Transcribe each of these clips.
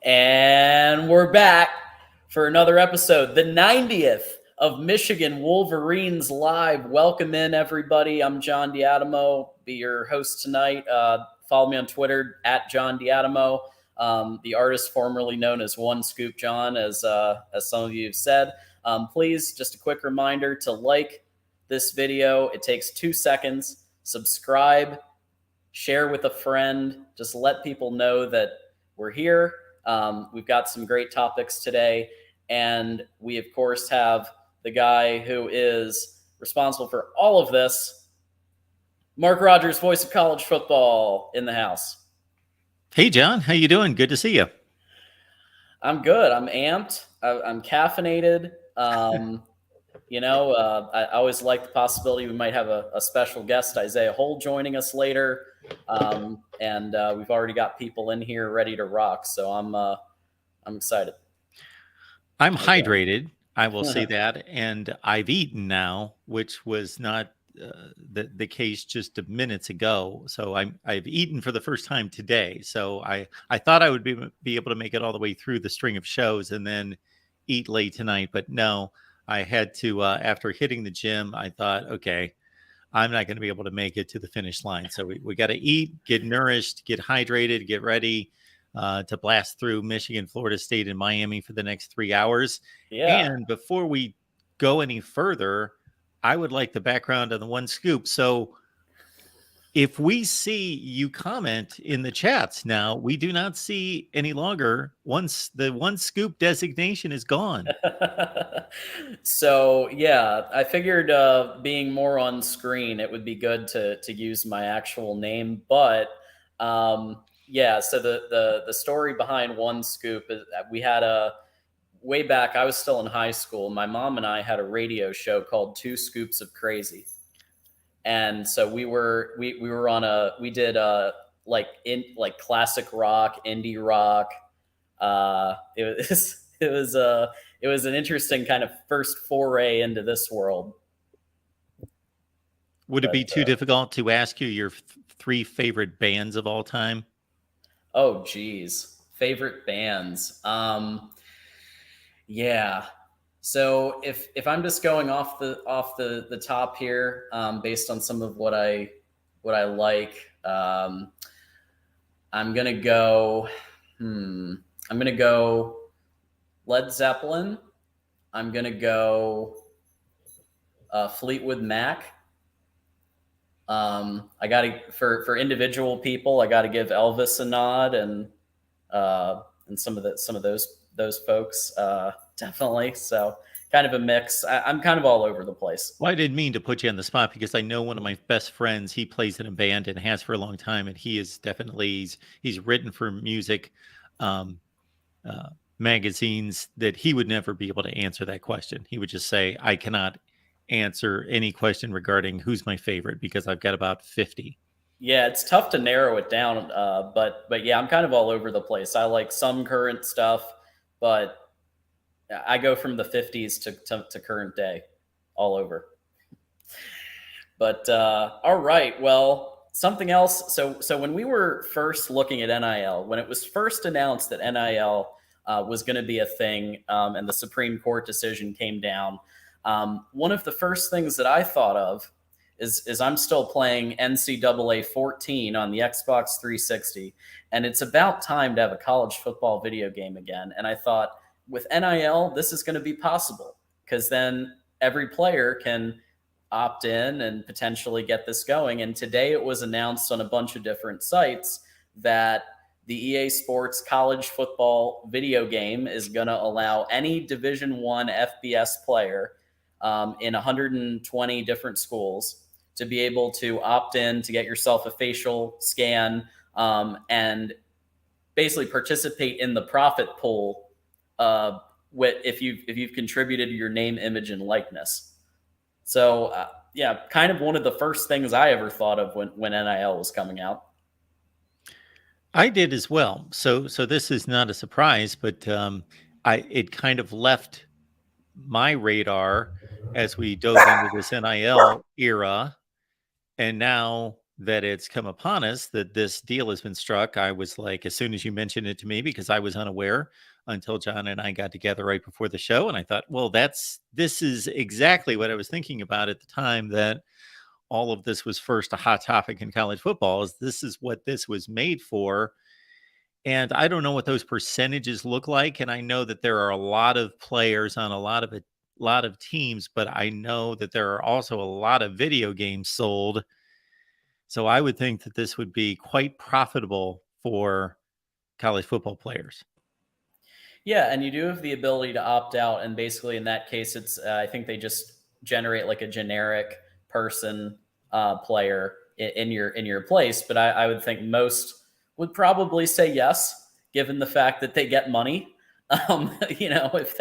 And we're back for another episode, the 90th of Michigan Wolverines Live. Welcome in, everybody. I'm John Diadamo, be your host tonight. Follow me on Twitter at John Diadamo, the artist formerly known as One Scoop John, as some of you have said. Please, just a quick reminder to like this video. It takes 2 seconds. Subscribe, share with a friend. Just let people know that we're here. We've got some great topics today, and we, of course, have the guy who is responsible for all of this, Mark Rogers, voice of college football, in the house. Hey, John. How you doing? Good to see you. I'm good. I'm amped. I'm caffeinated. I always like the possibility we might have a special guest, Isaiah Hull, joining us later. And we've already got people in here ready to rock, so I'm excited. I'm hydrated, I will say that, and I've eaten now, which was not the case just minutes ago. So I've eaten for the first time today. So I thought I would be able to make it all the way through the string of shows and then eat late tonight, but no, I had to after hitting the gym. I thought, okay, I'm not going to be able to make it to the finish line. So we got to eat, get nourished, get hydrated, get ready to blast through Michigan, Florida State, and Miami for the next 3 hours. Yeah. And before we go any further, I would like the background on the One Scoop. So if we see you comment in the chats now, we do not see any longer once the One Scoop designation is gone. So yeah, I figured being more on screen, it would be good to use my actual name. But yeah, so the story behind One Scoop is that we had way back, I was still in high school. My mom and I had a radio show called Two Scoops of Crazy. And so we did classic rock, indie rock. It was an interesting kind of first foray into this world. Would it be too difficult to ask you your 3 favorite bands of all time? Oh, geez. Favorite bands. Yeah. So if I'm just going off the top here, based on some of what I like, I'm gonna go. I'm gonna go Led Zeppelin. I'm gonna go Fleetwood Mac. I gotta for individual people, I gotta give Elvis a nod, and some of those folks, definitely. So kind of a mix. I'm kind of all over the place. Well, I didn't mean to put you on the spot because I know one of my best friends, he plays in a band and has for a long time. And he is definitely, he's written for music magazines that he would never be able to answer that question. He would just say, I cannot answer any question regarding who's my favorite because I've got about 50. Yeah, it's tough to narrow it down, but yeah, I'm kind of all over the place. I like some current stuff, but I go from the 50s to current day, all over. But all right, well, something else. So when we were first looking at NIL, when it was first announced that NIL was going to be a thing, and the Supreme Court decision came down, one of the first things that I thought of is I'm still playing NCAA 14 on the Xbox 360, and it's about time to have a college football video game again. And I thought, with NIL, this is going to be possible, because then every player can opt in and potentially get this going. And today it was announced on a bunch of different sites that the EA Sports college football video game is going to allow any Division I FBS player in 120 different schools to be able to opt in to get yourself a facial scan, and basically participate in the profit pool if you've contributed your name, image, and likeness. So yeah, kind of one of the first things I ever thought of when NIL was coming out. I did as well. So this is not a surprise, but it kind of left my radar as we dove into this NIL era. And now that it's come upon us that this deal has been struck, I was like, as soon as you mentioned it to me, because I was unaware until John and I got together right before the show. And I thought, well, this is exactly what I was thinking about at the time that all of this was first a hot topic in college football. Is this is what this was made for. And I don't know what those percentages look like. And I know that there are a lot of players on a lot of teams, but I know that there are also a lot of video games sold. So I would think that this would be quite profitable for college football players. Yeah, and you do have the ability to opt out, and basically in that case, it's I think they just generate like a generic person player in your place. But I would think most would probably say yes, given the fact that they get money. If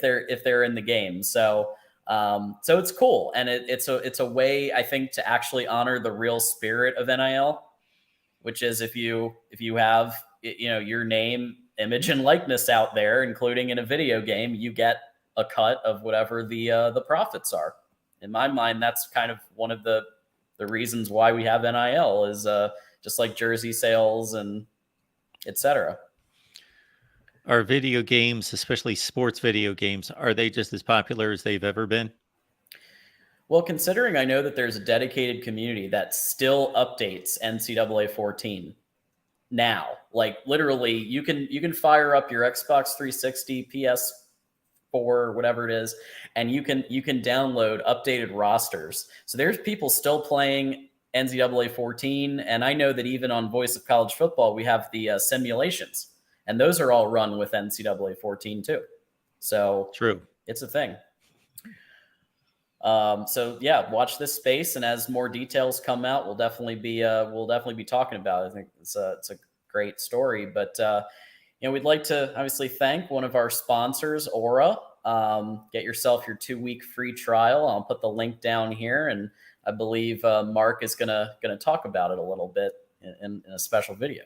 they're in the game, so it's cool, and it's a way, I think, to actually honor the real spirit of NIL, which is if you have your name, image, and likeness out there, including in a video game, you get a cut of whatever the profits are. In my mind, that's kind of one of the reasons why we have NIL is just like jersey sales and etc. Are video games, especially sports video games, are they just as popular as they've ever been? Well, considering I know that there's a dedicated community that still updates NCAA 14 now, like literally you can fire up your Xbox 360, PS4, whatever it is, and you can download updated rosters. So there's people still playing NCAA 14, and I know that even on Voice of College Football, we have the simulations. And those are all run with NCAA 14 too. So true, it's a thing. So yeah, watch this space, and as more details come out, we'll definitely be talking about it. I think it's a great story. But we'd like to obviously thank one of our sponsors, Aura. Get yourself your 2-week free trial. I'll put the link down here, and I believe Mark is gonna talk about it a little bit in a special video.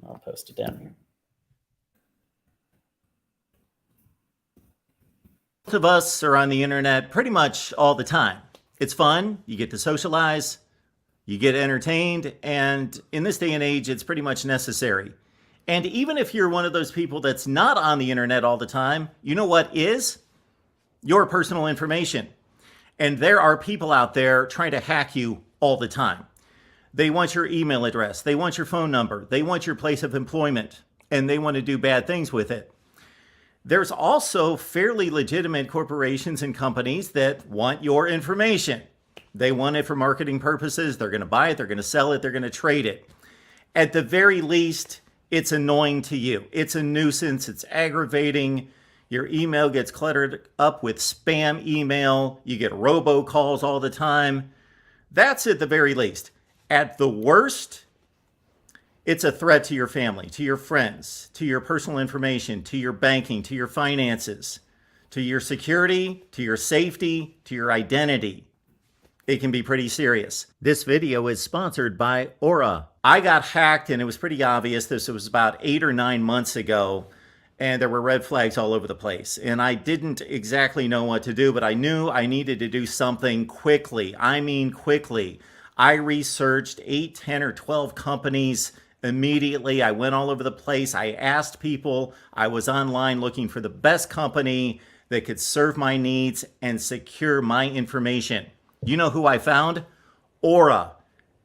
I'll post it down here. Most of us are on the internet pretty much all the time. It's fun. You get to socialize, you get entertained, and in this day and age, it's pretty much necessary. And even if you're one of those people that's not on the internet all the time, you know what is? Your personal information. And there are people out there trying to hack you all the time. They want your email address, they want your phone number, they want your place of employment, and they want to do bad things with it. There's also fairly legitimate corporations and companies that want your information. They want it for marketing purposes. They're going to buy it, they're going to sell it, they're going to trade it. At the very least, it's annoying to you. It's a nuisance, it's aggravating. Your email gets cluttered up with spam email. You get robocalls all the time. That's at the very least. At the worst, it's a threat to your family, to your friends, to your personal information, to your banking, to your finances, to your security, to your safety, to your identity. It can be pretty serious. This video is sponsored by Aura. I got hacked, and it was pretty obvious. This was about 8 or 9 months ago, and there were red flags all over the place. And I didn't exactly know what to do, but I knew I needed to do something quickly. I mean quickly. I researched 8, 10, or 12 companies immediately. I went all over the place. I asked people. I was online looking for the best company that could serve my needs and secure my information. You know who I found? Aura.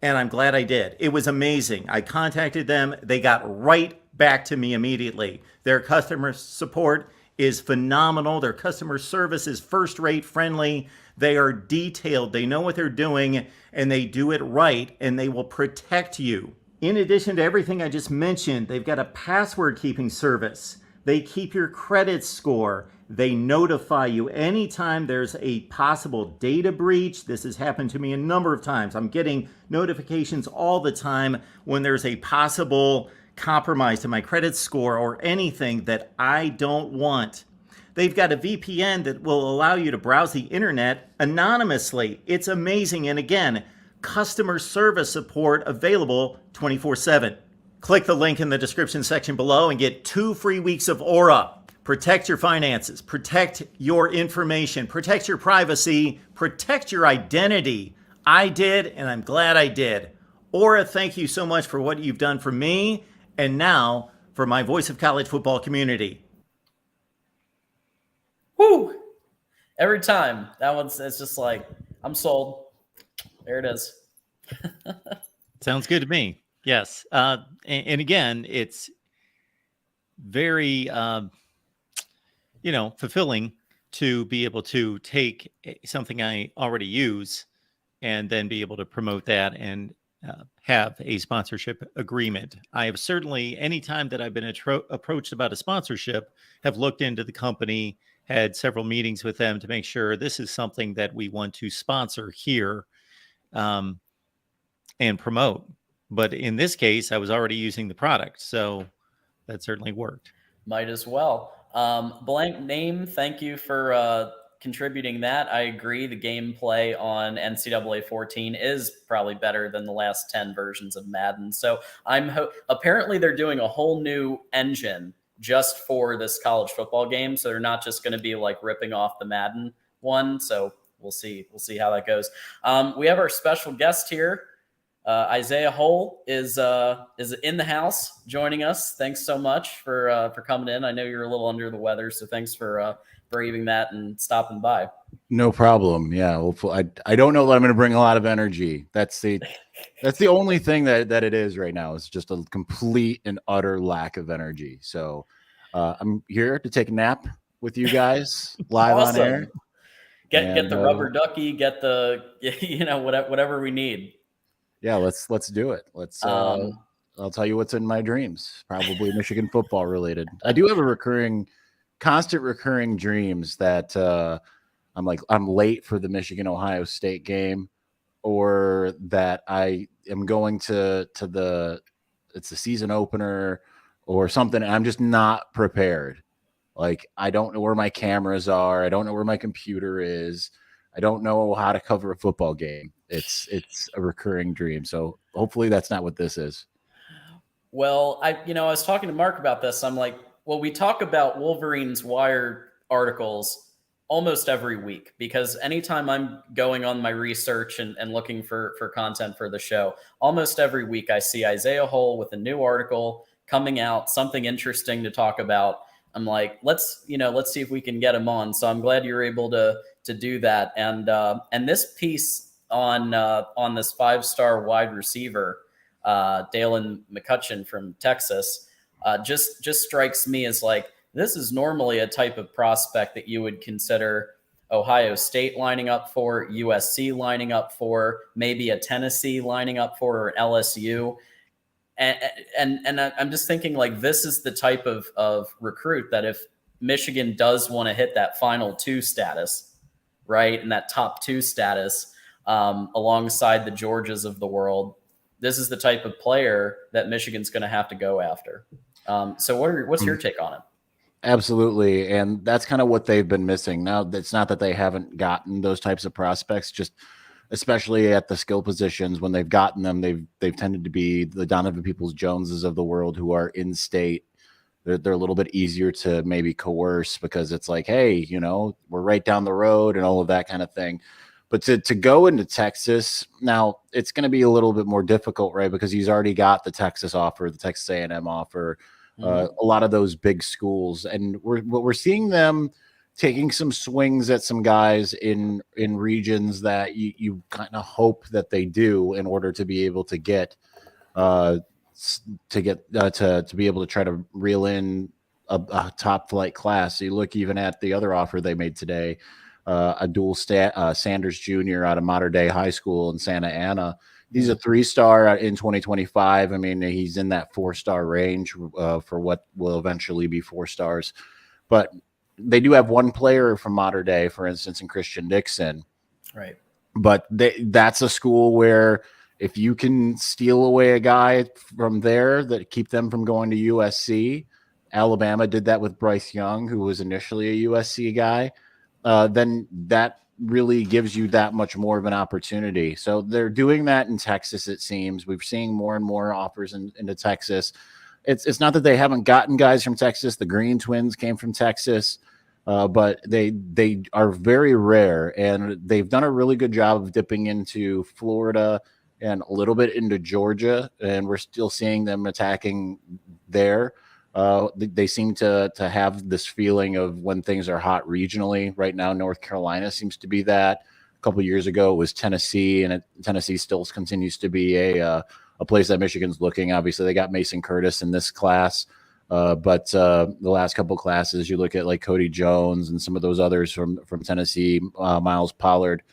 And I'm glad I did. It was amazing. I contacted them. They got right back to me immediately. Their customer support is phenomenal. Their customer service is first-rate, friendly. They are detailed. They know what they're doing, and they do it right, and they will protect you. In addition to everything I just mentioned, they've got a password-keeping service. They keep your credit score. They notify you anytime there's a possible data breach. This has happened to me a number of times. I'm getting notifications all the time when there's a possible compromise to my credit score or anything that I don't want. They've got a VPN that will allow you to browse the internet anonymously. It's amazing. And again, customer service support available 24/7. Click the link in the description section below and get 2 free weeks of Aura. Protect your finances, protect your information, protect your privacy, protect your identity. I did, and I'm glad I did. Aura, thank you so much for what you've done for me, and now for my Voice of College Football community. Woo! Every time. It's just like, I'm sold. There it is. Sounds good to me. Yes. And again, it's very, fulfilling to be able to take something I already use and then be able to promote that and have a sponsorship agreement. I have certainly, anytime that I've been approached about a sponsorship, have looked into the company, had several meetings with them to make sure this is something that we want to sponsor here and promote. But in this case, I was already using the product, so that certainly worked. Might as well. Blank Name, thank you for contributing that. I agree. The gameplay on NCAA 14 is probably better than the last 10 versions of Madden. So apparently they're doing a whole new engine just for this college football game. So they're not just going to be like ripping off the Madden one. So we'll see how that goes. We have our special guest here. Isaiah Hole is in the house joining us. Thanks so much for coming in. I know you're a little under the weather, so thanks for braving that and stopping by. No problem. Yeah, hopefully, I don't know that I'm going to bring a lot of energy. That's the only thing that it is right now. Is just a complete and utter lack of energy. So I'm here to take a nap with you guys live Awesome. on air. Get the rubber ducky. Get the whatever we need. Yeah, let's do it. I'll tell you what's in my dreams. Probably Michigan football related. I do have constant recurring dreams that I'm late for the Michigan Ohio State game, or that I am going to it's the season opener or something. I'm just not prepared. Like, I don't know where my cameras are. I don't know where my computer is. I don't know how to cover a football game. It's a recurring dream. So hopefully that's not what this is. Well, I was talking to Mark about this. I'm like, well, we talk about Wolverines Wire articles almost every week, because anytime I'm going on my research and looking for content for the show, almost every week I see Isaiah Hole with a new article coming out, something interesting to talk about. I'm like, let's see if we can get him on. So I'm glad you're able to do that. And this piece on this 5-star wide receiver, Dalen McCutcheon from Texas, just strikes me as like, this is normally a type of prospect that you would consider Ohio State lining up for, USC lining up for, maybe a Tennessee lining up for, or LSU. And I'm just thinking, like, this is the type of recruit that if Michigan does want to hit that final 2 status, right, and that top 2 status alongside the Georgias of the world, this is the type of player that Michigan's going to have to go after. So what's your take on it? Absolutely. And that's kind of what they've been missing. Now, it's not that they haven't gotten those types of prospects, just especially at the skill positions, when they've gotten them, they've tended to be the Donovan Peoples-Joneses of the world who are in state. They're a little bit easier to maybe coerce, because it's like, hey, we're right down the road and all of that kind of thing. But to go into Texas, now it's going to be a little bit more difficult, right? Because he's already got the Texas offer, the Texas A&M offer, a lot of those big schools. And we're seeing them taking some swings at some guys in regions that you kind of hope that they do in order to be able to get to be able to try to reel in a top flight class. So you look even at the other offer they made today, a dual Sanders Jr. out of Mater Dei High School in Santa Ana. He's a 3-star in 2025. I mean, he's in that 4-star range for what will eventually be 4 stars. But they do have one player from Mater Dei, for instance, in Christian Dixon. Right. But that's a school where if you can steal away a guy from there that keep them from going to USC, Alabama did that with Bryce Young, who was initially a USC guy, then that really gives you that much more of an opportunity. So they're doing that in Texas, it seems. We're seeing more and more offers into Texas. it's not that they haven't gotten guys from Texas. The Green Twins came from Texas, but they are very rare, and they've done a really good job of dipping into Florida and a little bit into Georgia, and we're still seeing them attacking there. They seem to have this feeling of when things are hot regionally. Right now, North Carolina seems to be that. A couple of years ago, it was Tennessee, and Tennessee still continues to be a place that Michigan's looking. Obviously, they got Mason Curtis in this class, but the last couple of classes, you look at like Cody Jones and some of those others from Tennessee, Miles Pollard.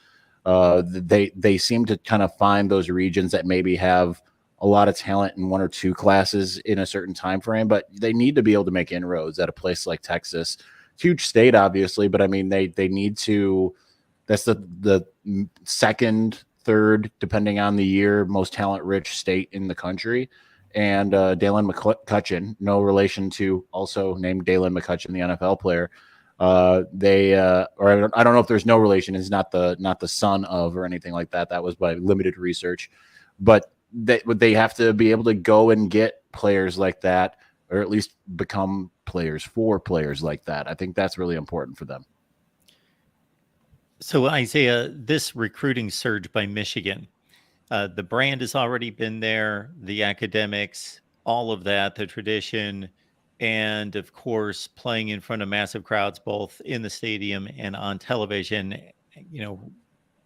They seem to kind of find those regions that maybe have a lot of talent in one or two classes in a certain time frame, but they need to be able to make inroads at a place like Texas. Huge state, obviously, but I mean they need to. That's the second, third, depending on the year, most talent-rich state in the country. And Dalen McCutcheon, no relation to also named Dalen McCutcheon, the NFL player. Or I don't know if there's no relation. He's not the son of or anything like that. That was by limited research, but they have to be able to go and get players like that, or at least become players for players like that. I think that's really important for them. So Isaiah, this recruiting surge by Michigan, the brand has already been there, the academics, all of that, the tradition, and of course, playing in front of massive crowds, both in the stadium and on television,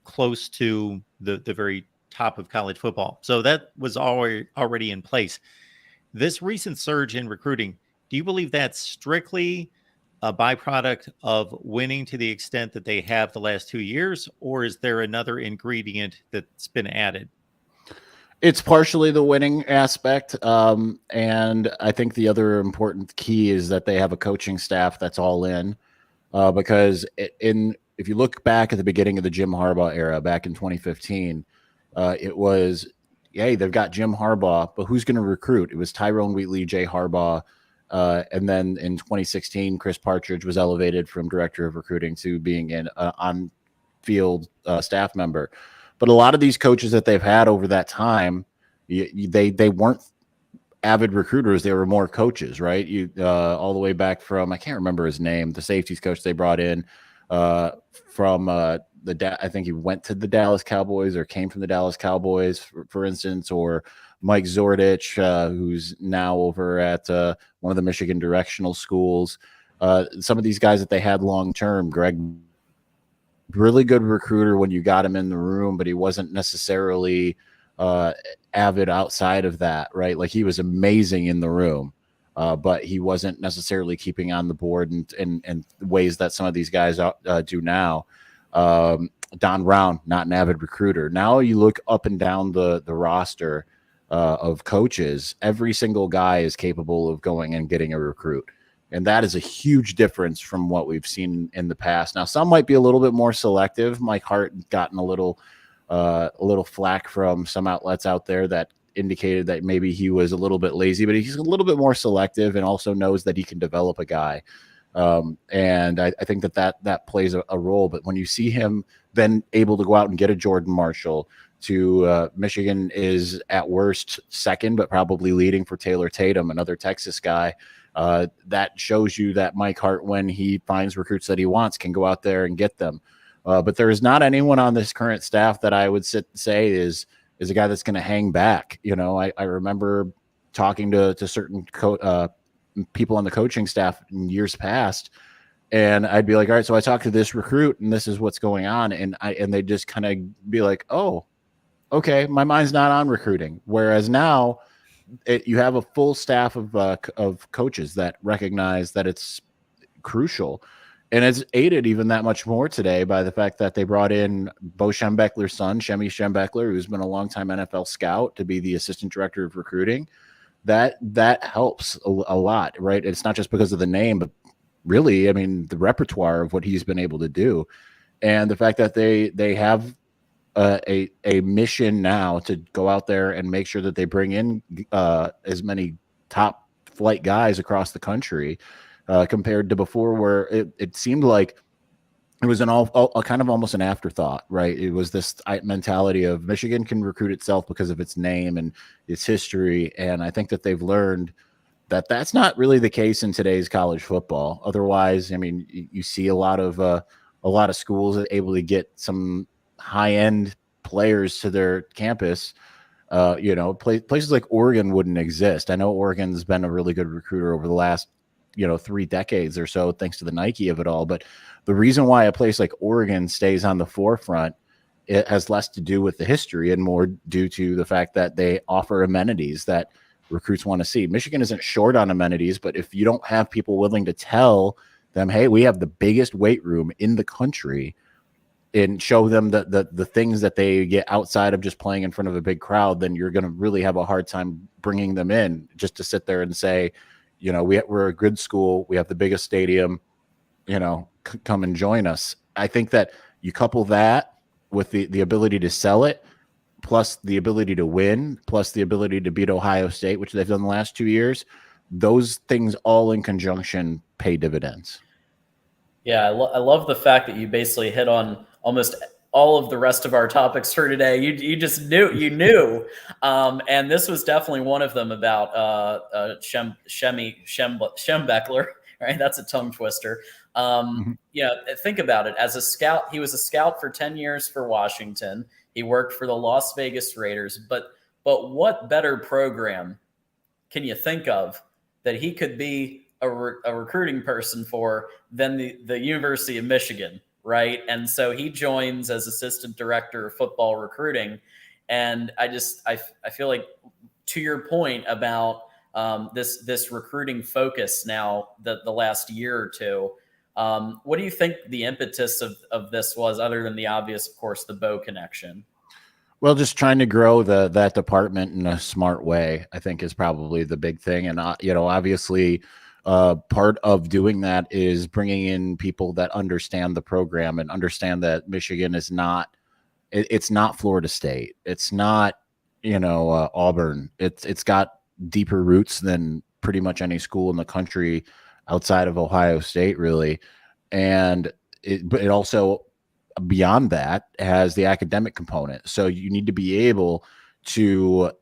close to the very top of college football. So that was already in place. This recent surge in recruiting, do you believe that's strictly a byproduct of winning to the extent that they have the last 2 years, or is there another ingredient that's been added? It's partially the winning aspect. And I think the other important key is that they have a coaching staff that's all in, because if you look back at the beginning of the Jim Harbaugh era back in 2015, it was, they've got Jim Harbaugh, but who's going to recruit? It was Tyrone Wheatley, Jay Harbaugh. And then in 2016, Chris Partridge was elevated from director of recruiting to being an on-field staff member. But a lot of these coaches that they've had over that time, they weren't avid recruiters. They were more coaches, right? All the way back from, I can't remember his name, the safeties coach they brought in from I think he went to the Dallas Cowboys or came from the Dallas Cowboys, for instance, or Mike Zordich, who's now over at one of the Michigan directional schools. Some of these guys that they had long-term, Greg, really good recruiter when you got him in the room, but he wasn't necessarily avid outside of that, right? Like he was amazing in the room, but he wasn't necessarily keeping on the board in ways that some of these guys do now. Don Brown, not an avid recruiter. Now you look up and down the roster of coaches, every single guy is capable of going and getting a recruit. And that is a huge difference from what we've seen in the past. Now, some might be a little bit more selective. Mike Hart gotten a little flack from some outlets out there that indicated that maybe he was a little bit lazy, but he's a little bit more selective and also knows that he can develop a guy. And I think that plays a role. But when you see him then able to go out and get a Jordan Marshall, to Michigan is at worst second, but probably leading for Taylor Tatum, another Texas guy. That shows you that Mike Hart, when he finds recruits that he wants, can go out there and get them. But there is not anyone on this current staff that I would say is a guy that's going to hang back. I remember talking to certain people on the coaching staff in years past, and I'd be like, all right, so I talked to this recruit and this is what's going on. And they just kind of be like, oh, okay, my mind's not on recruiting. Whereas now you have a full staff of coaches that recognize that it's crucial. And it's aided even that much more today by the fact that they brought in Bo Schembechler's son, Shemmy Schembechler, who's been a longtime NFL scout, to be the assistant director of recruiting. That helps a lot, right? It's not just because of the name, but really, I mean, the repertoire of what he's been able to do. And the fact that they have a mission now to go out there and make sure that they bring in as many top flight guys across the country compared to before, where it seemed like it was a kind of almost an afterthought, right? It was this mentality of Michigan can recruit itself because of its name and its history. And I think that they've learned that's not really the case in today's college football. Otherwise, I mean, you see a lot of schools able to get some high end players to their campus. Places like Oregon wouldn't exist. I know Oregon's been a really good recruiter over the last 3 decades or so, thanks to the Nike of it all. But the reason why a place like Oregon stays on the forefront, it has less to do with the history and more due to the fact that they offer amenities that recruits want to see. Michigan isn't short on amenities, but if you don't have people willing to tell them, hey, we have the biggest weight room in the country, and show them the things that they get outside of just playing in front of a big crowd, then you're going to really have a hard time bringing them in just to sit there and say, we're a good school. We have the biggest stadium, come and join us. I think that you couple that with the ability to sell it, plus the ability to win, plus the ability to beat Ohio State, which they've done the last 2 years, those things all in conjunction pay dividends. Yeah, I love the fact that you basically hit on almost all of the rest of our topics for today. You just knew, and this was definitely one of them about Schembechler. Right, that's a tongue twister. Think about it. As a scout, he was a scout for 10 years for Washington. He worked for the Las Vegas Raiders. But what better program can you think of that he could be a recruiting person for than the University of Michigan, right? And so he joins as assistant director of football recruiting. And I feel like, to your point about this recruiting focus now, the last year or two, what do you think the impetus of this was, other than the obvious, of course, the Bo connection? Well, just trying to grow that department in a smart way, I think, is probably the big thing. And, obviously, part of doing that is bringing in people that understand the program and understand that Michigan is not, it's not Florida State. It's not, Auburn. It's got deeper roots than pretty much any school in the country outside of Ohio State, really. And but it also, beyond that, has the academic component. So you need to be able to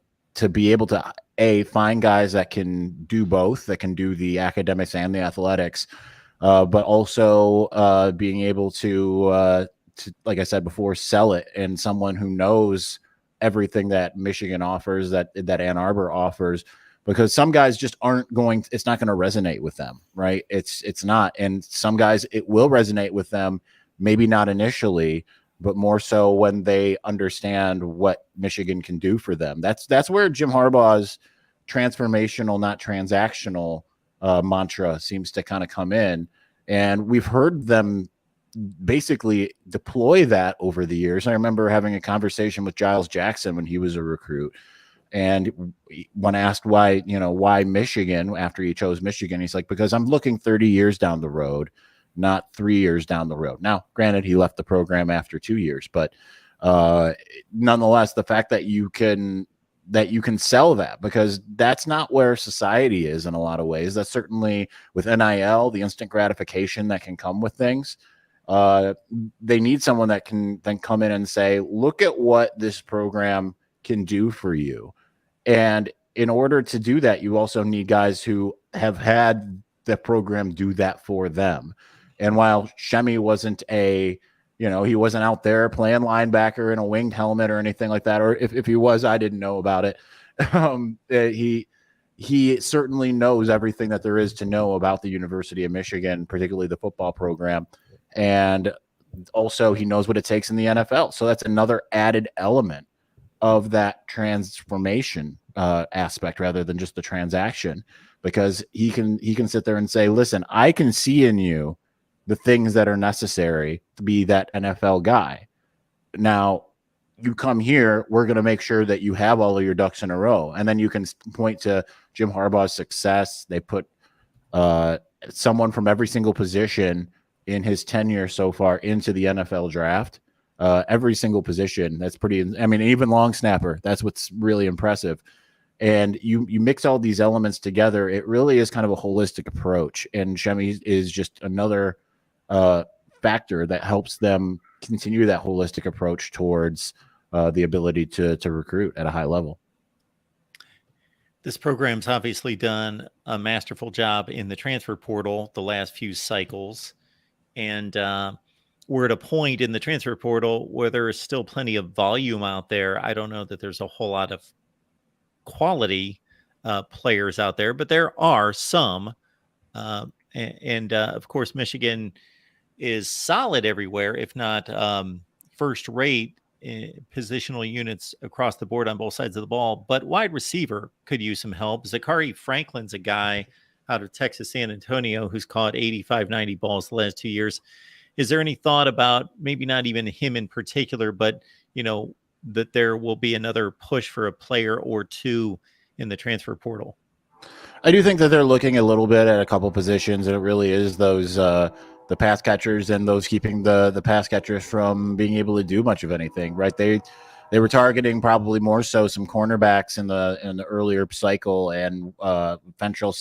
find guys that can do both, that can do the academics and the athletics, but also being able to, like I said before, sell it, and someone who knows everything that Michigan offers, that Ann Arbor offers, because some guys just it's not going to resonate with them, right? It's not. And some guys, it will resonate with them, maybe not initially, but more so when they understand what Michigan can do for them. That's where Jim Harbaugh's transformational, not transactional mantra seems to kind of come in. And we've heard them basically deploy that over the years. I remember having a conversation with Giles Jackson when he was a recruit. And when asked why Michigan, after he chose Michigan, he's like, because I'm looking 30 years down the road, not 3 years down the road. Now, granted, he left the program after 2 years, but nonetheless, the fact that you can sell that, because that's not where society is in a lot of ways. That's certainly with NIL, the instant gratification that can come with things. They need someone that can then come in and say, look at what this program can do for you. And in order to do that, you also need guys who have had the program do that for them. And while Shemmy wasn't he wasn't out there playing linebacker in a winged helmet or anything like that, or if he was, I didn't know about it. He certainly knows everything that there is to know about the University of Michigan, particularly the football program. And also he knows what it takes in the NFL. So that's another added element of that transformation aspect, rather than just the transaction, because he can sit there and say, listen, I can see in you the things that are necessary to be that NFL guy. Now you come here, we're going to make sure that you have all of your ducks in a row. And then you can point to Jim Harbaugh's success. They put someone from every single position in his tenure so far into the NFL draft. Every single position. That's pretty, I mean, even long snapper, that's what's really impressive. And you mix all these elements together, it really is kind of a holistic approach. And Shemmy is just another factor that helps them continue that holistic approach towards the ability to recruit at a high level. This program's obviously done a masterful job in the transfer portal the last few cycles. And we're at a point in the transfer portal where there is still plenty of volume out there. I don't know that there's a whole lot of quality players out there, but there are some. Of course, Michigan is solid everywhere, if not first rate positional units across the board on both sides of the ball. But wide receiver could use some help. Zachary Franklin's a guy out of Texas San Antonio who's caught 85, 90 balls the last 2 years. Is there any thought about maybe not even him in particular, but, that there will be another push for a player or two in the transfer portal? I do think that they're looking a little bit at a couple positions, and it really is those the pass catchers and those keeping the pass catchers from being able to do much of anything, right? They were targeting probably more so some cornerbacks in the earlier cycle, and Ventrell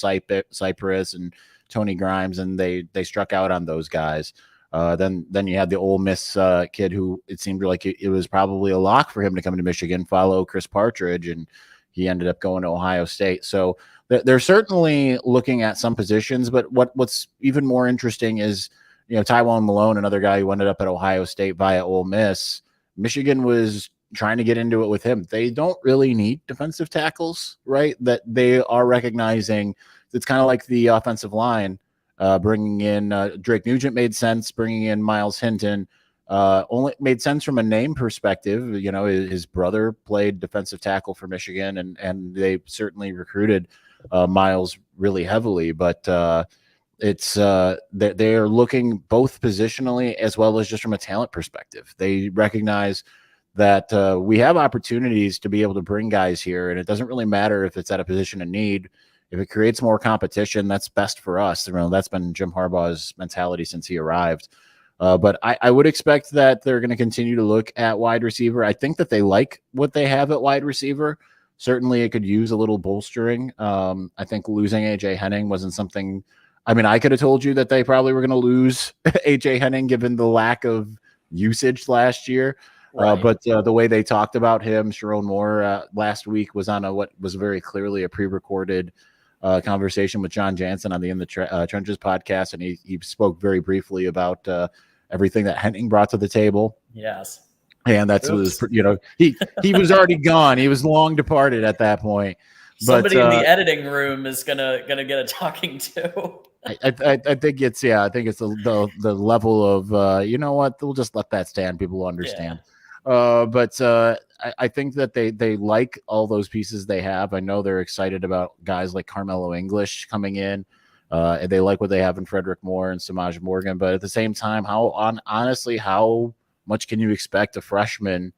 Cypress and Tony Grimes, and they struck out on those guys. Then you had the Ole Miss kid who it seemed like it was probably a lock for him to come to Michigan, follow Chris Partridge, and he ended up going to Ohio State. So they're certainly looking at some positions, but what's even more interesting is, Tywone Malone, another guy who ended up at Ohio State via Ole Miss. Michigan was trying to get into it with him. They don't really need defensive tackles, right? That they are recognizing it's kind of like the offensive line. Bringing in Drake Nugent made sense. Bringing in Miles Hinton only made sense from a name perspective. His brother played defensive tackle for Michigan, and they certainly recruited Miles really heavily. But they're looking both positionally as well as just from a talent perspective. They recognize that we have opportunities to be able to bring guys here, and it doesn't really matter if it's at a position of need. If it creates more competition, that's best for us. That's been Jim Harbaugh's mentality since he arrived. But I would expect that they're going to continue to look at wide receiver. I think that they like what they have at wide receiver. Certainly, it could use a little bolstering. I think losing A.J. Henning wasn't something. I mean, I could have told you that they probably were going to lose A.J. Henning given the lack of usage last year. Right. But the way they talked about him, Sharon Moore last week was on what was very clearly a pre-recorded conversation with John Jansen on the In the Trenches podcast, and he spoke very briefly about everything that Henning brought to the table. Yes, and that's was he was already gone. He was long departed at that point. Somebody in the editing room is gonna get a talking to. I think it's the level of you know what, we'll just let that stand. People will understand. Yeah. But I think that they like all those pieces they have. I know they're excited about guys like Carmelo English coming in. And they like what they have in Frederick Moore and Samaj Morgan. But at the same time, honestly, how much can you expect a freshman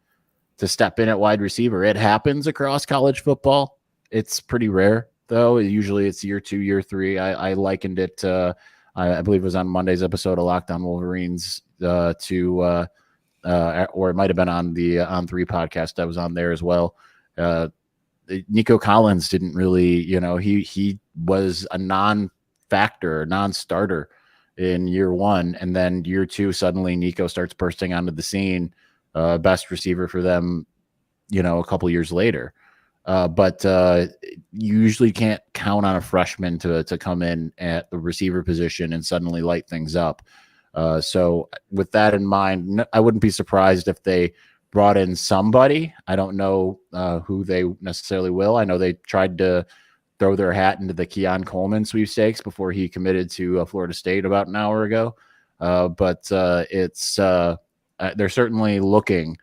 to step in at wide receiver? It happens across college football. It's pretty rare, though. Usually it's year 2, year 3. I likened it to, I believe it was on Monday's episode of Locked On Wolverines or it might have been on the On 3 podcast. I was on there as well. Nico Collins didn't really, he was a non-factor, non-starter in year 1. And then year 2, suddenly Nico starts bursting onto the scene, best receiver for them, a couple years later. But you usually can't count on a freshman to come in at the receiver position and suddenly light things up. So with that in mind, I wouldn't be surprised if they brought in somebody. I don't know who they necessarily will. I know they tried to throw their hat into the Keon Coleman sweepstakes before he committed to Florida State about an hour ago. But they're certainly looking.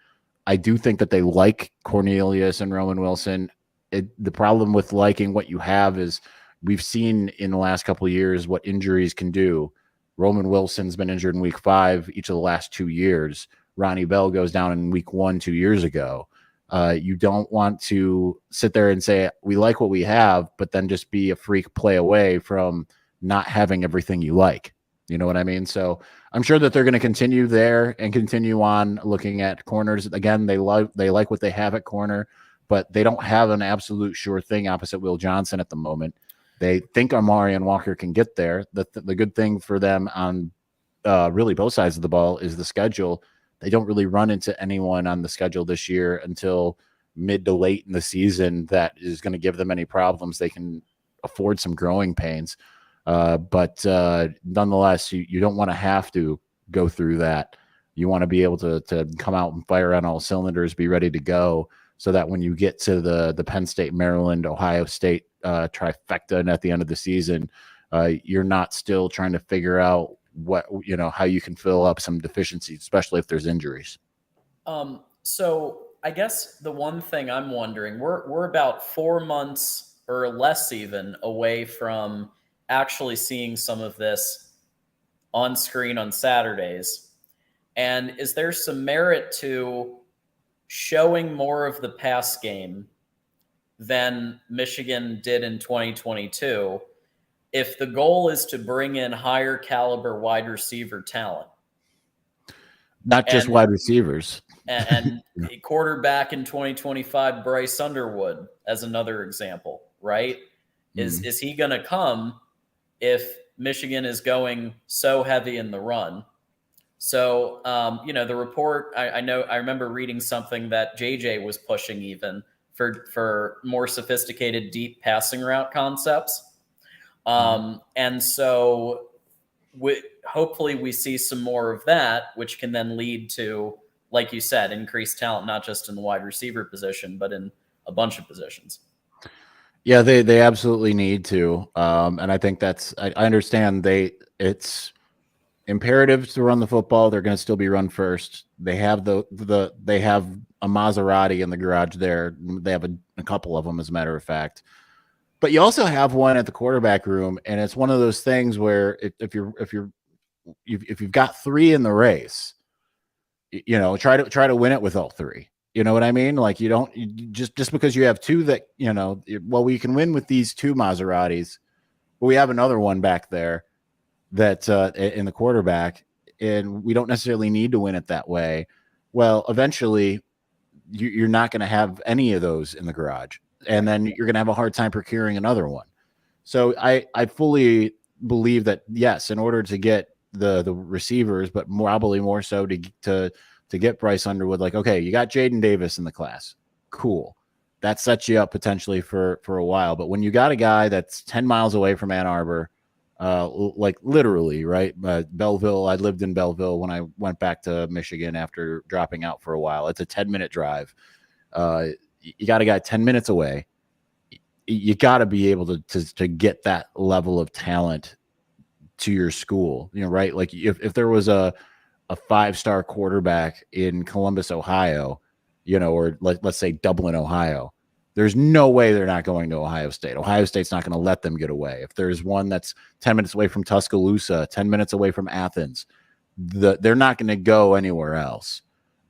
I do think that they like Cornelius and Roman Wilson. The problem with liking what you have is we've seen in the last couple of years what injuries can do. Roman Wilson's been injured in week 5 each of the last 2 years. Ronnie Bell goes down in week 1 2 years ago. You don't want to sit there and say, we like what we have, but then just be a freak play away from not having everything you like. You know what I mean? So I'm sure that they're going to continue there and continue on looking at corners. Again, they like what they have at corner, but they don't have an absolute sure thing opposite Will Johnson at the moment. They think Amarian Walker can get there. The good thing for them on really both sides of the ball is the schedule. They don't really run into anyone on the schedule this year until mid to late in the season that is going to give them any problems. They can afford some growing pains. But nonetheless, you don't want to have to go through that. You want to be able to come out and fire on all cylinders, be ready to go, so that when you get to the Penn State, Maryland, Ohio State trifecta, and at the end of the season, you're not still trying to figure out how you can fill up some deficiencies, especially if there's injuries. So I guess the one thing I'm wondering, we're about 4 months or less even away from actually seeing some of this on screen on Saturdays. And is there some merit to showing more of the pass game than Michigan did in 2022 if the goal is to bring in higher caliber wide receiver talent? Not just wide receivers. And a quarterback in 2025, Bryce Underwood, as another example, right? Is he going to come if Michigan is going so heavy in the run? So, the report, I remember reading something that JJ was pushing even for more sophisticated deep passing route concepts. And so hopefully we see some more of that, which can then lead to, like you said, increased talent, not just in the wide receiver position, but in a bunch of positions. Yeah, they absolutely need to. And I think I understand it's imperative to run the football. They're going to still be run first. They have they have a Maserati in the garage there. They have a couple of them, as a matter of fact. But you also have one at the quarterback room, and it's one of those things where if you've got three in the race, try to win it with all three. You know what I mean? Like just because you have two that we can win with these two Maseratis, but we have another one back there that in the quarterback, and we don't necessarily need to win it that way. Well, eventually, you're not going to have any of those in the garage, and then you're going to have a hard time procuring another one. So I fully believe that, yes, in order to get the receivers, but probably more so to get Bryce Underwood, like, okay, you got Jaden Davis in the class. Cool. That sets you up potentially for a while. But when you got a guy that's 10 miles away from Ann Arbor, like literally, right? Belleville, I lived in Belleville when I went back to Michigan after dropping out for a while. It's a 10-minute drive. You got a guy 10 minutes away. You got to be able to get that level of talent to your school, right? Like if there was a 5-star quarterback in Columbus, Ohio, or let's say Dublin, Ohio, there's no way they're not going to Ohio State. Ohio State's not going to let them get away. If there's one that's 10 minutes away from Tuscaloosa, 10 minutes away from Athens, they're not going to go anywhere else.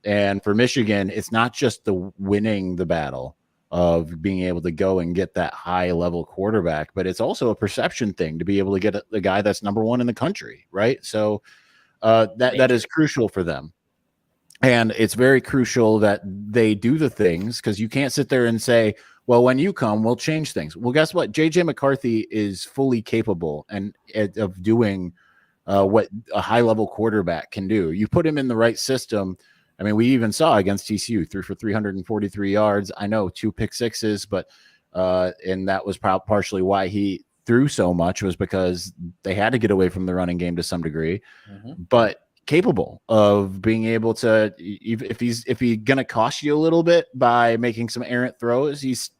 And for Michigan, it's not just the winning the battle of being able to go and get that high-level quarterback, but it's also a perception thing to be able to get the guy that's number one in the country, right? So that is crucial for them. And it's very crucial that they do the things, because you can't sit there and say, well, when you come, we'll change things. Well, guess what? JJ McCarthy is fully capable of doing what a high-level quarterback can do. You put him in the right system. I mean, we even saw against TCU, threw for 343 yards. I know 2 pick sixes, but and that was partially why he threw so much, was because they had to get away from the running game to some degree. But capable of being able to, if he's gonna cost you a little bit by making some errant throws, he's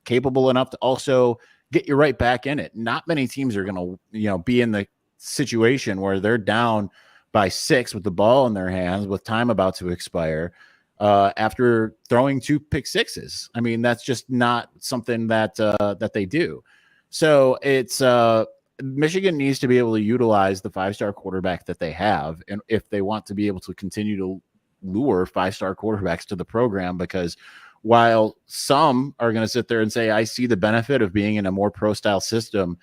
capable enough to also get you right back in it. Not many teams are gonna be in the situation where they're down by 6 with the ball in their hands with time about to expire after throwing 2 pick sixes. I mean, that's just not something that they do. So it's Michigan needs to be able to utilize the 5-star quarterback that they have, and if they want to be able to continue to lure 5-star quarterbacks to the program, because while some are going to sit there and say, I see the benefit of being in a more pro style system,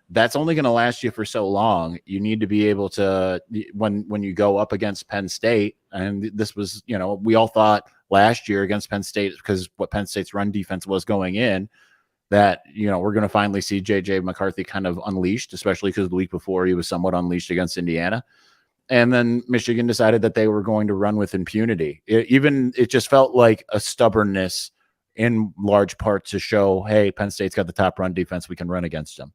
that's only going to last you for so long. You need to be able to, when you go up against Penn State, and this was, we all thought last year against Penn State, because what Penn State's run defense was going in, that, we're going to finally see JJ McCarthy kind of unleashed, especially because the week before he was somewhat unleashed against Indiana. And then Michigan decided that they were going to run with impunity. It just felt like a stubbornness in large part to show, hey, Penn State's got the top run defense. We can run against them,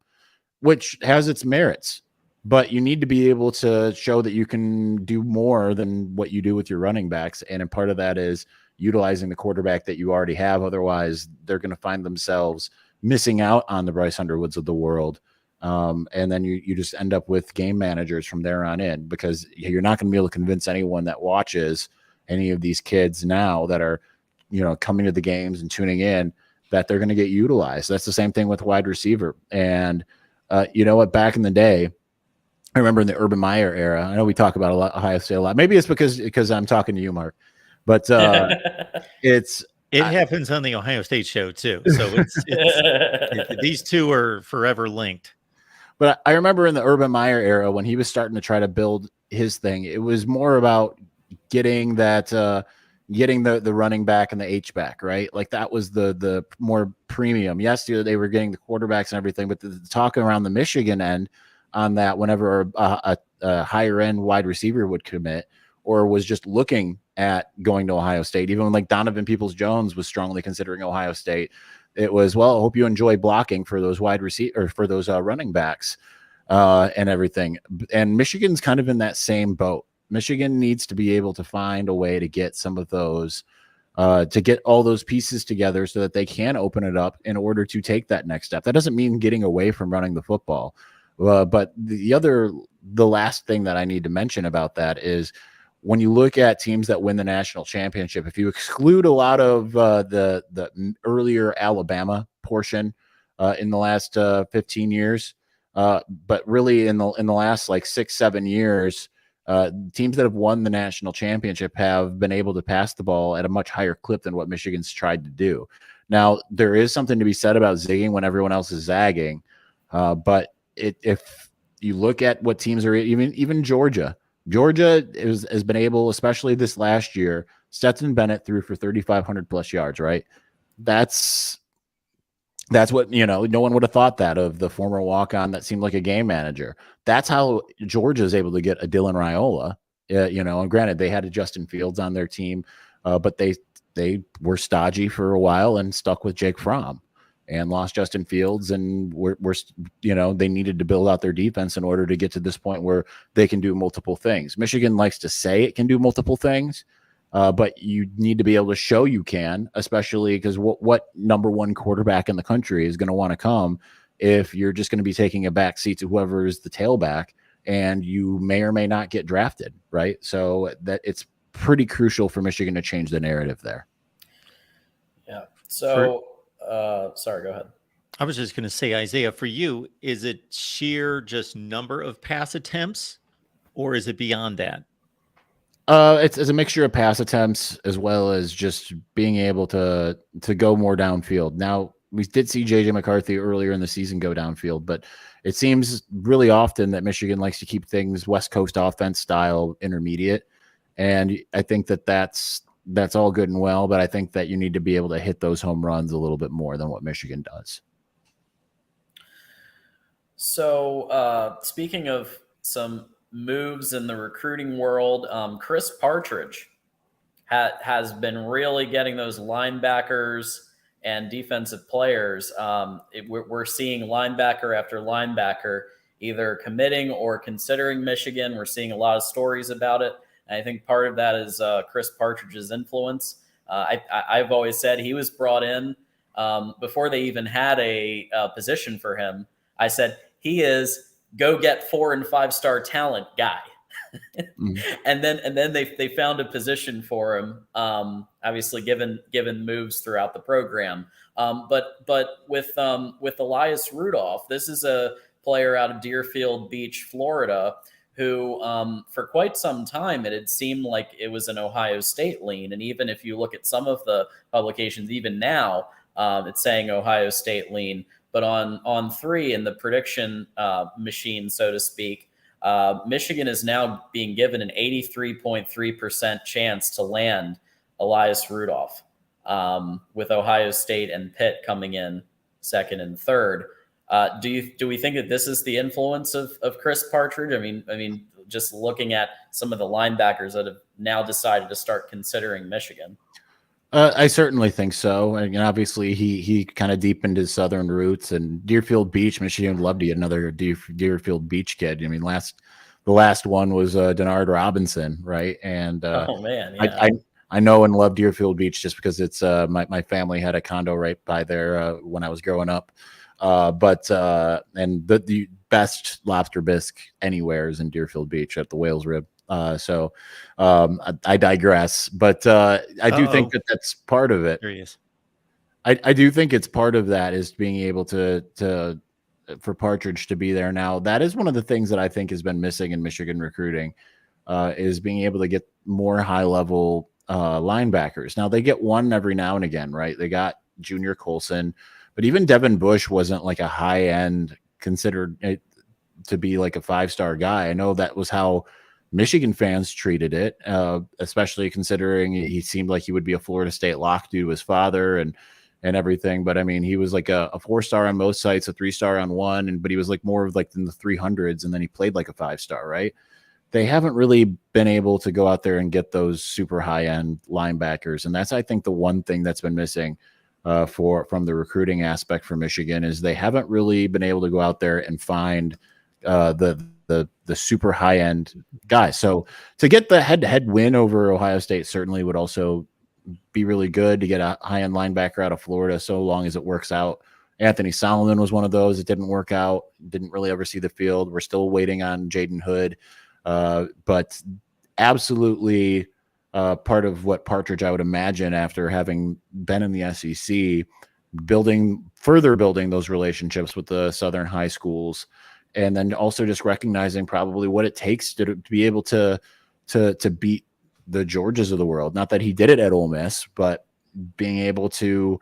which has its merits. But you need to be able to show that you can do more than what you do with your running backs. And a part of that is utilizing the quarterback that you already have. Otherwise, they're going to find themselves missing out on the Bryce Underwoods of the world. And then you just end up with game managers from there on in, because you're not going to be able to convince anyone that watches any of these kids now that are, coming to the games and tuning in, that they're going to get utilized. That's the same thing with wide receiver. And you know what, back in the day, I remember in the Urban Meyer era, I know we talk about Ohio State a lot. Maybe it's because I'm talking to you, Mark, but it happens on the Ohio State show too. So these two are forever linked. But I remember in the Urban Meyer era, when he was starting to try to build his thing, it was more about getting the running back and the H back, right? Like that was the more premium. Yes, they were getting the quarterbacks and everything, but the talk around the Michigan end on that, whenever a higher end wide receiver would commit or was just looking at going to Ohio State, even when like Donovan Peoples-Jones was strongly considering Ohio State, it was, well, I hope you enjoy blocking for those wide receiver or for those running backs and everything. And Michigan's kind of in that same boat. Michigan needs to be able to find a way to get some of those, to get all those pieces together so that they can open it up in order to take that next step. That doesn't mean getting away from running the football. But the last thing that I need to mention about that is when you look at teams that win the national championship, if you exclude a lot of the earlier Alabama portion in the last 15 years, but really in the last like 6-7 years, teams that have won the national championship have been able to pass the ball at a much higher clip than what Michigan's tried to do. Now, there is something to be said about zigging when everyone else is zagging, but if you look at what teams are, even Georgia has been able, especially this last year, Stetson Bennett threw for 3,500 plus yards, right? That's what, no one would have thought that of the former walk-on that seemed like a game manager. That's how Georgia is able to get a Dylan Raiola, and granted they had a Justin Fields on their team, but they were stodgy for a while and stuck with Jake Fromm and lost Justin Fields, and they needed to build out their defense in order to get to this point where they can do multiple things. Michigan likes to say it can do multiple things, but you need to be able to show you can, especially because what number one quarterback in the country is going to want to come if you're just going to be taking a back seat to whoever is the tailback, and you may or may not get drafted, right? So that it's pretty crucial for Michigan to change the narrative there. Yeah. So. Sorry, go ahead. I was just going to say, Isaiah, for you, is it sheer just number of pass attempts, or is it beyond that? It's a mixture of pass attempts as well as just being able to go more downfield. Now, we did see JJ McCarthy earlier in the season go downfield, but it seems really often that Michigan likes to keep things West Coast offense style intermediate. And I think that's all good and well, but I think that you need to be able to hit those home runs a little bit more than what Michigan does. So speaking of some moves in the recruiting world, Chris Partridge has been really getting those linebackers and defensive players. We're seeing linebacker after linebacker either committing or considering Michigan. We're seeing a lot of stories about it. And I think part of that is Chris Partridge's influence. I've always said he was brought in before they even had a position for him. I said he is go get 4- and 5-star talent guy. And then they found a position for him. Obviously, given moves throughout the program. But with Elias Rudolph, this is a player out of Deerfield Beach, Florida, who for quite some time it had seemed like it was an Ohio State lean. And even if you look at some of the publications, even now, it's saying Ohio State lean. But on 3 in the prediction machine, so to speak, Michigan is now being given an 83.3% chance to land Elias Rudolph, with Ohio State and Pitt coming in second and third. Do we think that this is the influence of Chris Partridge? I mean, just looking at some of the linebackers that have now decided to start considering Michigan. I certainly think so. And obviously, he kind of deepened his southern roots. And Deerfield Beach, Michigan would love to get another Deerfield Beach kid. I mean, the last one was Denard Robinson, right? And Oh man, I, yeah. I I know and love Deerfield Beach just because it's my family had a condo right by there when I was growing up. And the best lobster bisque anywhere is in Deerfield Beach at the Whales Rib. I digress, but I do think that that's part of it. There he is. I do think it's part of that is being able to for Partridge to be there now. That is one of the things that I think has been missing in Michigan recruiting is being able to get more high level linebackers. Now they get one every now and again, right? They got Junior Colson, but even Devin Bush wasn't like a high end considered to be like a 5-star guy. I know that was how Michigan fans treated it, especially considering he seemed like he would be a Florida State lock due to his father and everything. But I mean, he was like a 4-star on most sites, a 3-star on one, but he was like more of like in the 300s, and then he played like a 5-star, right? They haven't really been able to go out there and get those super high end linebackers, and that's I think the one thing that's been missing from the recruiting aspect for Michigan is they haven't really been able to go out there and find the super high end guys. So to get the head to head win over Ohio State certainly would also be really good to get a high end linebacker out of Florida, so long as it works out. Anthony Sullivan was one of those. It didn't work out. Didn't really ever see the field. We're still waiting on Jaden Hood, but absolutely part of what Partridge, I would imagine, after having been in the SEC, further building those relationships with the Southern high schools, and then also just recognizing probably what it takes to be able to beat the Georgias of the world. Not that he did it at Ole Miss, but being able to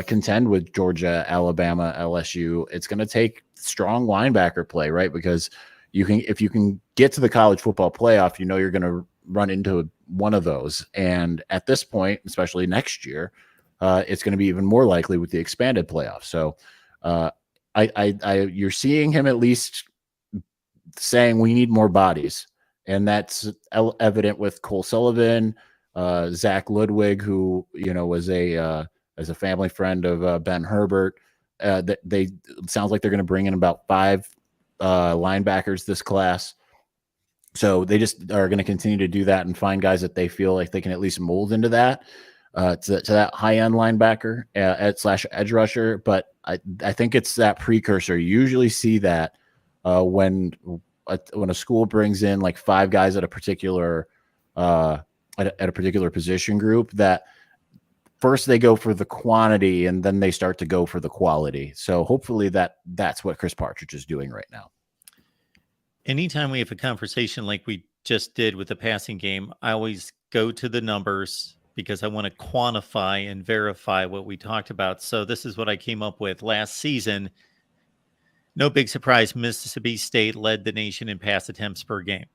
contend with Georgia, Alabama, LSU, it's going to take strong linebacker play, right? Because if you can get to the college football playoff, you're going to run into one of those. And at this point, especially next year, it's going to be even more likely with the expanded playoff. So you're seeing him at least saying we need more bodies. And that's evident with Cole Sullivan, Zach Ludwig, who was as a family friend of Ben Herbert. It sounds like they're going to bring in about 5 linebackers this class. So they just are going to continue to do that and find guys that they feel like they can at least mold into that to that high end linebacker / edge rusher. But I think it's that precursor. You usually see that when a school brings in like 5 guys at a particular position group, that first they go for the quantity and then they start to go for the quality. So hopefully that's what Chris Partridge is doing right now. Anytime we have a conversation like we just did with the passing game, I always go to the numbers because I want to quantify and verify what we talked about. So this is what I came up with last season. No big surprise, Mississippi State led the nation in pass attempts per game.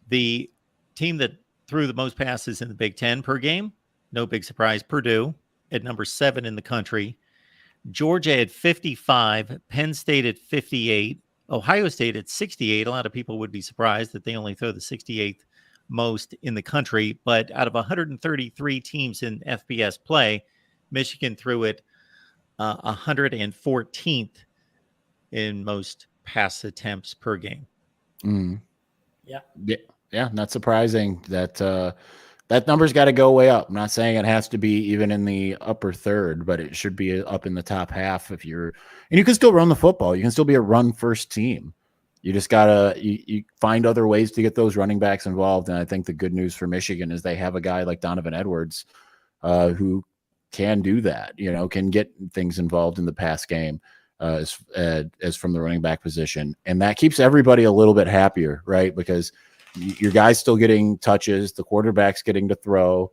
The team that threw the most passes in the Big Ten per game, no big surprise, Purdue at number 7 in the country. Georgia at 55, Penn State at 58, Ohio State at 68. A lot of people would be surprised that they only throw the 68th most in the country. But out of 133 teams in FBS play, Michigan threw it 114th in most pass attempts per game. Yeah, not surprising that that number's got to go way up. I'm not saying it has to be even in the upper third, but it should be up in the top half and you can still run the football. You can still be a run first team. You just gotta you find other ways to get those running backs involved. And I think the good news for Michigan is they have a guy like Donovan Edwards who can do that, can get things involved in the pass game as from the running back position. And that keeps everybody a little bit happier, right? Because your guy's still getting touches, the quarterback's getting to throw,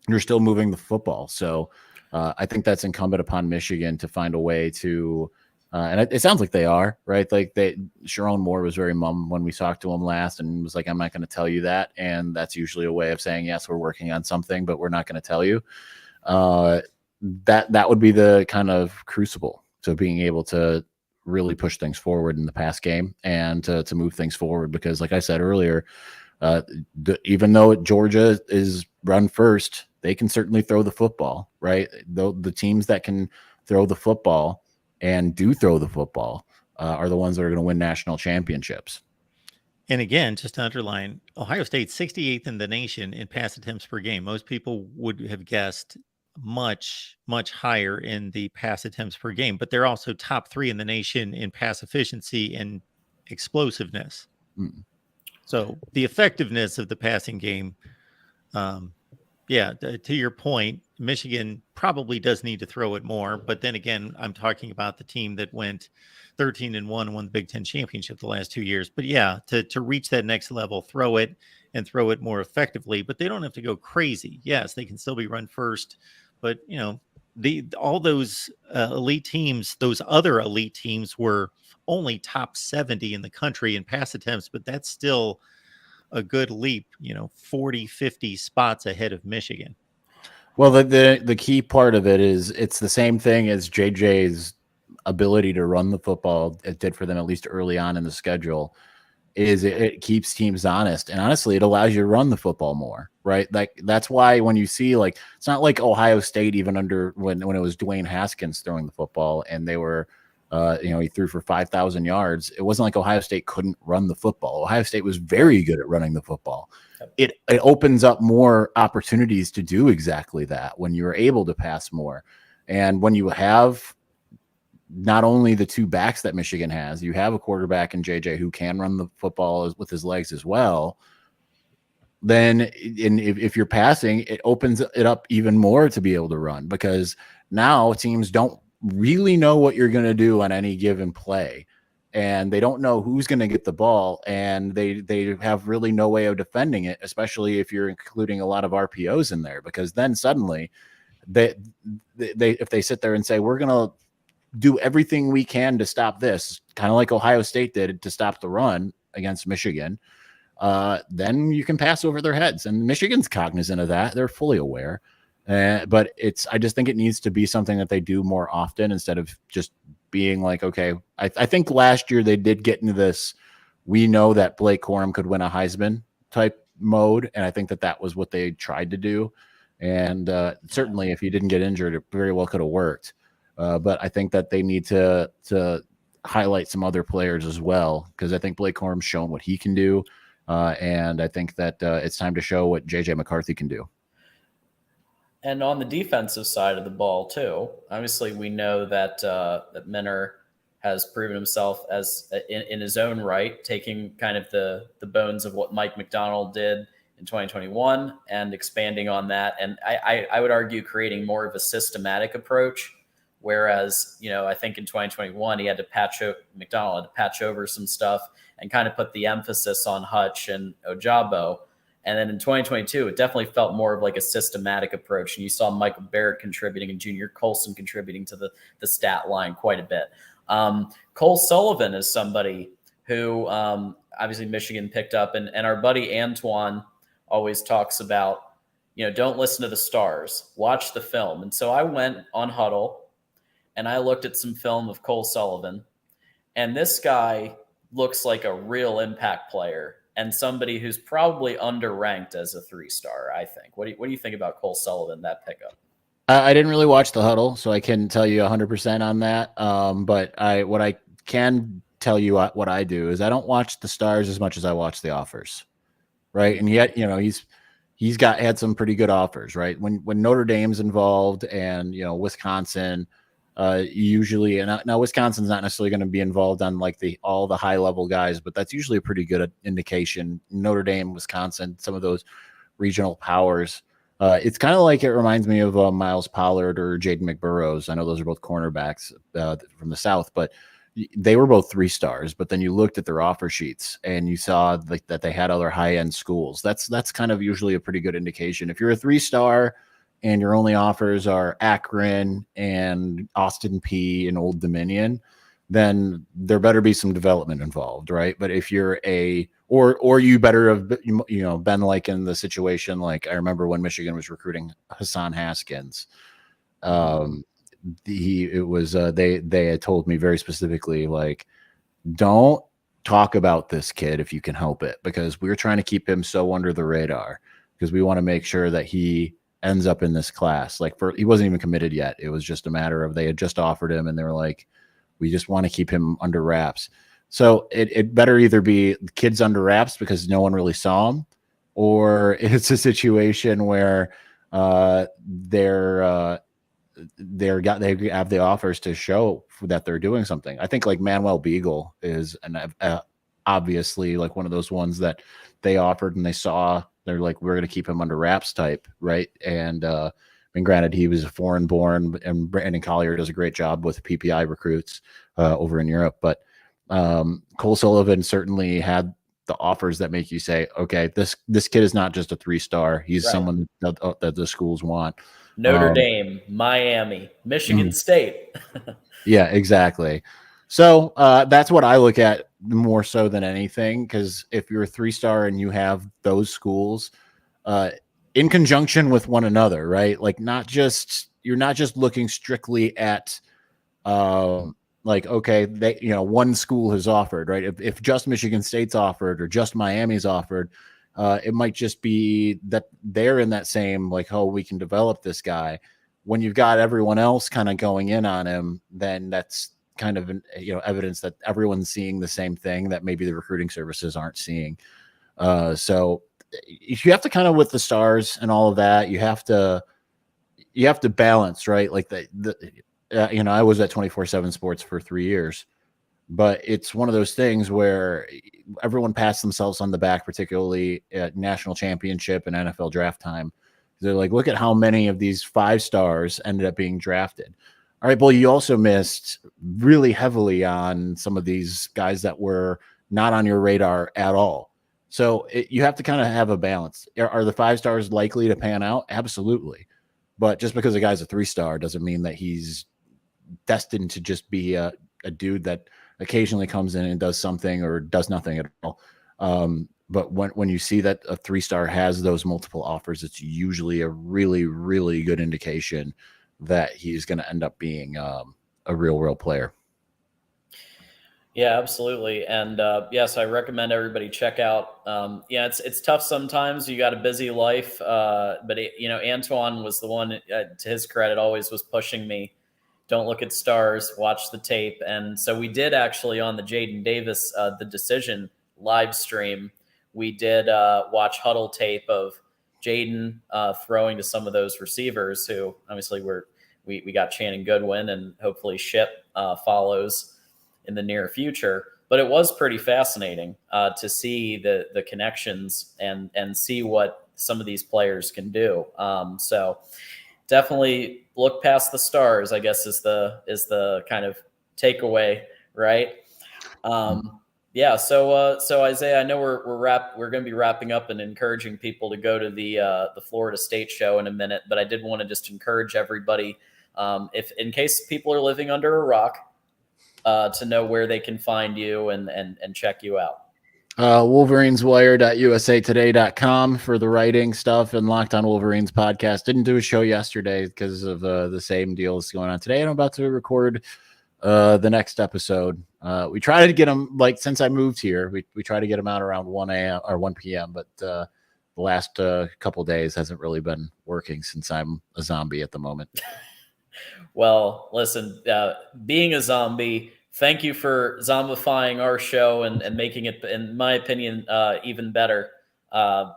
you're still moving the football. So I think that's incumbent upon Michigan to find a way to, and it sounds like they are, right? Like Sharon Moore was very mum when we talked to him last and was like, I'm not going to tell you that. And that's usually a way of saying, yes, we're working on something, but we're not going to tell you. That would be the kind of crucible to being able to really push things forward in the pass game and to move things forward. Because like I said earlier, even though Georgia is run first, they can certainly throw the football, right? The teams that can throw the football and do throw the football are the ones that are going to win national championships. And again, just to underline, Ohio State 68th in the nation in pass attempts per game. Most people would have guessed much, much higher in the pass attempts per game, but they're also top 3 in the nation in pass efficiency and explosiveness. So the effectiveness of the passing game, to your point, Michigan probably does need to throw it more. But then again, I'm talking about the team that went 13-1 and won the Big Ten championship the last 2 years. But yeah, to reach that next level, throw it and throw it more effectively. But they don't have to go crazy. Yes, they can still be run first. But, all those elite teams, those other elite teams were only top 70 in the country in pass attempts. But that's still a good leap, 40, 50 spots ahead of Michigan. Well, the key part of it is it's the same thing as JJ's ability to run the football. It did for them, at least early on in the schedule, is it keeps teams honest. And honestly, it allows you to run the football more, right? Like that's why when you see, like, it's not like Ohio State, even under when it was Dwayne Haskins throwing the football and they were, he threw for 5,000 yards. It wasn't like Ohio State couldn't run the football. Ohio State was very good at running the football. It opens up more opportunities to do exactly that when you're able to pass more. And when you have not only the 2 backs that Michigan has, you have a quarterback in JJ who can run the football with his legs as well. Then if you're passing, it opens it up even more to be able to run, because now teams don't really know what you're going to do on any given play, and they don't know who's going to get the ball, and they have really no way of defending it, especially if you're including a lot of RPOs in there, because then suddenly they if they sit there and say, we're going to do everything we can to stop this, kind of like Ohio State did to stop the run against Michigan, then you can pass over their heads, and Michigan's cognizant of that. They're fully aware. But I just think it needs to be something that they do more often, instead of just being like, okay, I think last year they did get into this, we know that Blake Corum could win a Heisman type mode. And I think that was what they tried to do. And certainly if he didn't get injured, it very well could have worked. But I think that they need to highlight some other players as well, because I think Blake Corum's shown what he can do. And I think that it's time to show what JJ McCarthy can do. And on the defensive side of the ball too, obviously we know that that Minner has proven himself as in his own right, taking kind of the bones of what Mike McDonald did in 2021 and expanding on that. And I would argue creating more of a systematic approach. Whereas, I think in 2021 he had to McDonald had to patch over some stuff and kind of put the emphasis on Hutch and Ojabo. And then in 2022, it definitely felt more of like a systematic approach. And you saw Michael Barrett contributing and Junior Colson contributing to the stat line quite a bit. Cole Sullivan is somebody who obviously Michigan picked up. And our buddy Antoine always talks about, don't listen to the stars, watch the film. And so I went on Huddle and I looked at some film of Cole Sullivan. And this guy looks like a real impact player, and somebody who's probably underranked as a 3-star, I think. What do you think about Cole Sullivan, that pickup? I didn't really watch the Huddle, so I couldn't tell you 100% on that. But what I can tell you what I do is I don't watch the stars as much as I watch the offers, right? And yet, he's had some pretty good offers, right? When Notre Dame's involved and Wisconsin. Usually, and now Wisconsin's not necessarily going to be involved on like all the high level guys, but that's usually a pretty good indication. Notre Dame, Wisconsin, some of those regional powers. It's kind of like, it reminds me of Miles Pollard or Jaden McBurrows. I know those are both cornerbacks from the South, but they were both 3-stars. But then you looked at their offer sheets and you saw that they had other high end schools. That's kind of usually a pretty good indication. If you're a 3-star and your only offers are Akron and Austin P and Old Dominion, then there better be some development involved, right? But if you're or you better have been like in the situation, like I remember when Michigan was recruiting Hassan Haskins. They had told me very specifically, like, don't talk about this kid if you can help it, because we're trying to keep him so under the radar, because we want to make sure that he ends up in this class. Like he wasn't even committed yet. It was just a matter of they had just offered him and they were like, we just want to keep him under wraps. So it better either be kids under wraps because no one really saw him, or it's a situation where they have the offers to show that they're doing something. I think like Manuel Beagle is obviously like one of those ones that they offered and they saw. They're like, we're going to keep him under wraps type, right? And I mean, granted, he was a foreign born, and Brandon Collier does a great job with PPI recruits over in Europe. But Cole Sullivan certainly had the offers that make you say, okay, this kid is not just a 3-star. He's someone that the schools want. Notre Dame, Miami, Michigan State. Yeah, exactly. So that's what I look at more so than anything, because if you're a 3-star and you have those schools in conjunction with one another, right? Like you're not just looking strictly at like, okay, one school has offered, right? If just Michigan State's offered or just Miami's offered, it might just be that they're in that same, like, oh, we can develop this guy. When you've got everyone else kind of going in on him, then that's kind of evidence that everyone's seeing the same thing that maybe the recruiting services aren't seeing. So you have to kind of, with the stars and all of that, you have to balance, right? Like I was at 24/7 Sports for 3 years, but it's one of those things where everyone pats themselves on the back, particularly at national championship and NFL draft time. They're like, look at how many of these 5-stars ended up being drafted. All right, well, you also missed really heavily on some of these guys that were not on your radar at all. So you have to kind of have a balance. Are the 5-stars likely to pan out? Absolutely. But just because a guy's a 3-star doesn't mean that he's destined to just be a dude that occasionally comes in and does something or does nothing at all. But when you see that a 3-star has those multiple offers, it's usually a really, really good indication that he's going to end up being a real player. Yeah, absolutely. And yes, I recommend everybody check out. It's tough sometimes. You got a busy life, but Antoine was the one, to his credit, always was pushing me. Don't look at stars, watch the tape. And so we did actually on the Jaden Davis, the Decision live stream. We did watch huddle tape of Jaden throwing to some of those receivers who obviously we got Channing Goodwin, and hopefully Ship follows in the near future. But it was pretty fascinating to see the connections and see what some of these players can do. So definitely look past the stars, I guess, is the kind of takeaway, right? Yeah. So Isaiah, I know we're going to be wrapping up and encouraging people to go to the Florida State show in a minute, but I did want to just encourage everybody, if in case people are living under a rock, to know where they can find you and check you out. WolverinesWire.usatoday.com for the writing stuff, and Locked On Wolverines podcast. Didn't do a show yesterday because of the same deal that's going on today, and I'm about to record the next episode. We try to get them, like, since I moved here, we try to get them out around 1 a.m. or 1 p.m., but the last couple days hasn't really been working since I'm a zombie at the moment. Well, listen, being a zombie, thank you for zombifying our show and making it, in my opinion, even better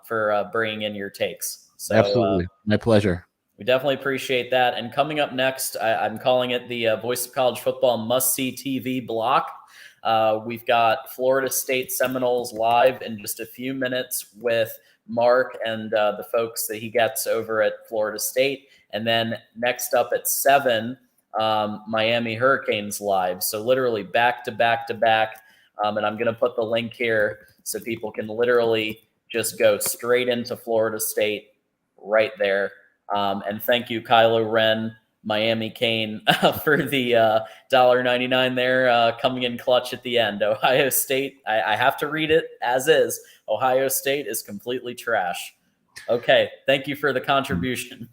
for bringing in your takes. So, absolutely. My pleasure. We definitely appreciate that. And coming up next, I'm calling it the Voice of College Football Must-See TV block. We've got Florida State Seminoles live in just a few minutes with Mark and the folks that he gets over at Florida State. And then next up at 7, Miami Hurricanes live. So literally back to back to back. And I'm going to put the link here so people can literally just go straight into Florida State right there. And thank you, Kylo Ren, Miami Kane, for the $1.99 there, coming in clutch at the end. Ohio State, I have to read it as is. Ohio State is completely trash. Okay, thank you for the contribution.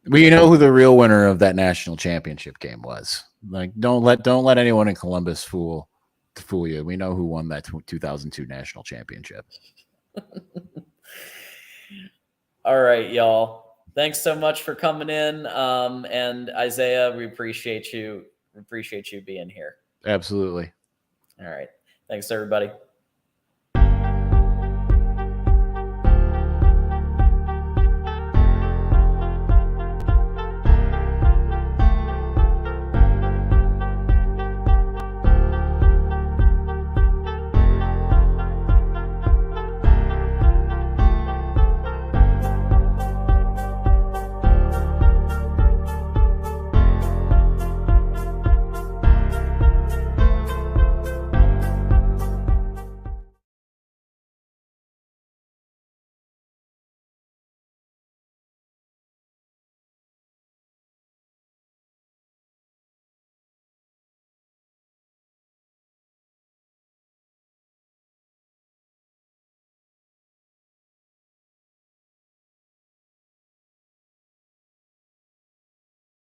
Well, you know who the real winner of that national championship game was. Like, don't let anyone in Columbus fool you. We know who won that 2002 national championship. All right, y'all. thanks so much for coming in. And Isaiah, we appreciate you being here. Absolutely. All right. Thanks, everybody.